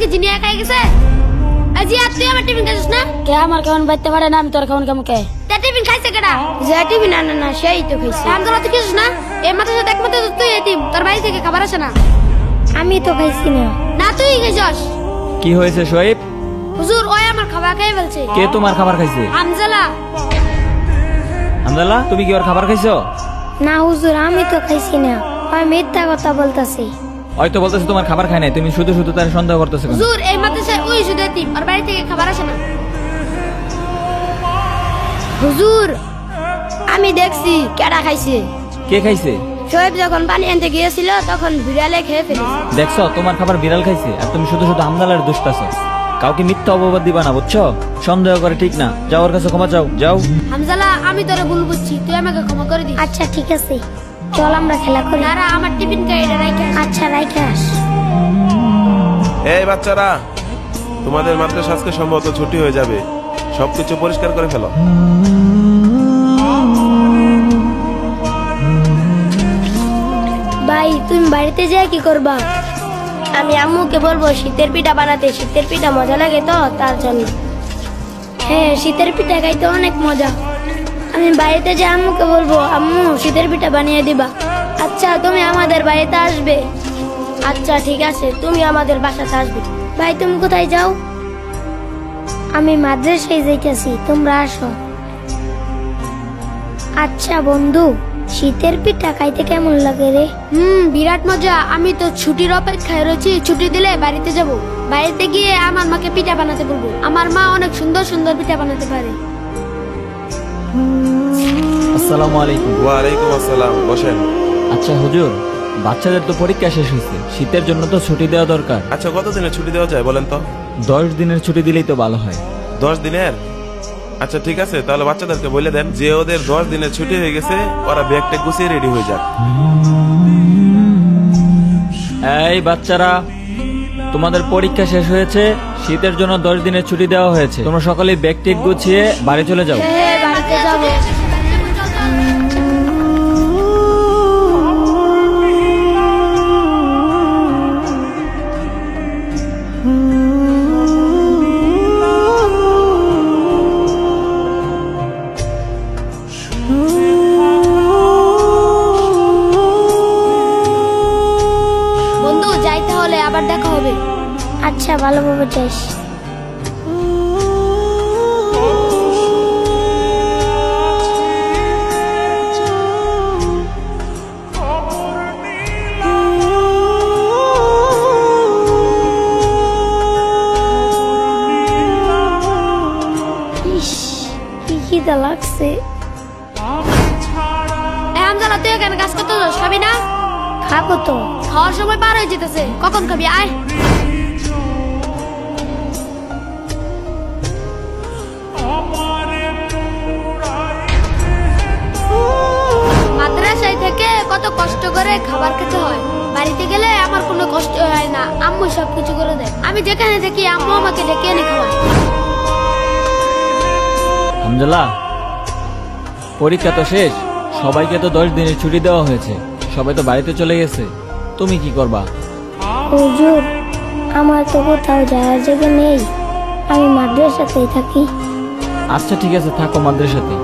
কি জিনিয়া খাই গেছে? আজি আর তুই আমার টিফিন খাইছিস না? কে আমার কেমন বাইতে পারে না, আমি তোর কেমন কেমন কে? তা টিফিন খাইছে কেডা? যে টিফিন আনে না সেই তো খাইছে। হামজালা তুই খাইছিস না? এই মাথার সাথে একমাত্র তুই এতিম, তোর বাড়ি থেকে খাবার আসে না। আমি তো খাইছি না। না তুই খাইছস। কি হয়েছে শোয়েব? হুজুর ওই আমার খাবার খাই ফেলছে। কে তোমার খাবার খাইছে? হামজালা। হামজালা তুমি কি ওর খাবার খাইছো? না হুজুর আমি তো খাইছি না, ওই মিথ্যা কথা বলতাছি। ওই তো বলতেছে তোমার খাবার খায় নাই, তুমি শুধু শুধু তার সন্দেহ করতেছো কেন? হুজুর এই মাদ্রাসায় ওই শুধু এতিম, ওর বাড়ি থেকে খাবার আসে না। হুজুর আমি দেখছি কেডা খাইছে। কে খাইছে? শোয়েব যখন পানি আনতে গিয়েছিল তখন বিড়ালে খেয়ে ফেলেছে। দেখছো তোমার খাবার বিড়াল খাইছে, আর তুমি শুধু শুধু হামজালার দোষ পাচ্ছো। কাউকে মিথ্যা অপবাদ দিবা না, বুঝছো? সন্দেহ করে ঠিক না। যাও ওর কাছে ক্ষমা চাও, যাও। হামজালা আমি তোরে ভুল বুঝছি, তুই আমাকে ক্ষমা করে দিস। আচ্ছা ঠিক আছে, চল আমরা খেলা করি। না আমার টিফিন খাই এটা রাইখা। আচ্ছা রাইখে আস। এই বাচ্চারা, তোমাদের মাদ্রাসা আজকে সম্ভবত ছুটি হয়ে যাবে, সবকিছু পরিষ্কার করে ফেলো। ভাই তুমি বাড়িতে যেয়ে কি করবা? আমি আম্মুকে বলবো শীতের পিঠা বানাতে, শীতের পিঠা মজা লাগে তো তার জন্য। হ্যাঁ শীতের পিঠা খাইতে অনেক মজা। আমি বাড়িতে যে আম্মুকে বলবো আম্মু শীতের পিঠা বানিয়ে দিবা। আচ্ছা তুমি আমাদের বাড়িতে আসবে? আচ্ছা ঠিক আছে, তুমি আমাদের বাসাতে আসবে। ভাই তুমি কোথায় যাও? আমি মাদ্রাসায় যাইতেছি, তোমরা আসো। আচ্ছা বন্ধু, শীতের পিঠা খাইতে কেমন লাগে রে? বিরাট মজা। আমি তো ছুটির অপেক্ষায় রয়েছি, ছুটি দিলে বাড়িতে যাব। বাড়িতে গিয়ে আমার মাকে পিঠা বানাতে বলবো। আমার মা অনেক সুন্দর সুন্দর পিঠা বানাতে পারে। আসসালামু আলাইকুম। ওয়ালাইকুম আসসালাম, বসেন। আচ্ছা হুজুর, বাচ্চাদের তো পরীক্ষা শেষ হয়েছে, শীতের জন্য তো ছুটি দেওয়া দরকার। আচ্ছা কতদিনের ছুটি দেওয়া যায় বলেন তো? 10 দিনের ছুটি দিলেই তো ভালো হয়। 10 দিনের? আচ্ছা ঠিক আছে, তাহলে বাচ্চাদেরকে বলে দেন যে ওদের 10 দিনের ছুটি হয়ে গেছে, ওরা ব্যাগটা গুছিয়ে রেডি হয়ে যাক। এই বাচ্চারা, তোমাদের পরীক্ষা শেষ হয়েছে, শীতের জন্য 10 দিনের ছুটি দেওয়া হয়েছে। তোমরা সকলেই ব্যাগ টেক গুছিয়ে বাড়ি চলে যাও। হ্যাঁ বাড়িতে যাবো। বন্ধু যাই তাহলে, আবার দেখা হবে। আচ্ছা ভালোভাবে যাইস। ইস কি খিদা লাগছে। হামজালা তুই এখানে কাজ করতে যাস, খাবি না? খাবো তো। খাওয়ার সময় পার হয়ে যেতেছে, কখন খাবি? আয়। মাদ্রাসায় থেকে কত কষ্ট করে খাবার খেতে হয়, বাড়িতে গেলে আমার কোনো কষ্ট হয় না, আম্মু সবকিছু করে দেয়। আমি যেখানে থাকি আম্মু আমাকে ডেকে এনে খাওয়ায়। হামজালা, পরীক্ষা তো শেষ, সবাইকে তো 10 দিনের ছুটি দেওয়া হয়েছে, সবাই তো বাড়িতে চলে গেছে, তুমি কি করবা? হুজুর আমার তো কোথাও যাওয়ার জায়গা নেই, আমি মাদ্রাসাতেই থাকি। আচ্ছা ঠিক আছে, থাকো মাদ্রাসাতে।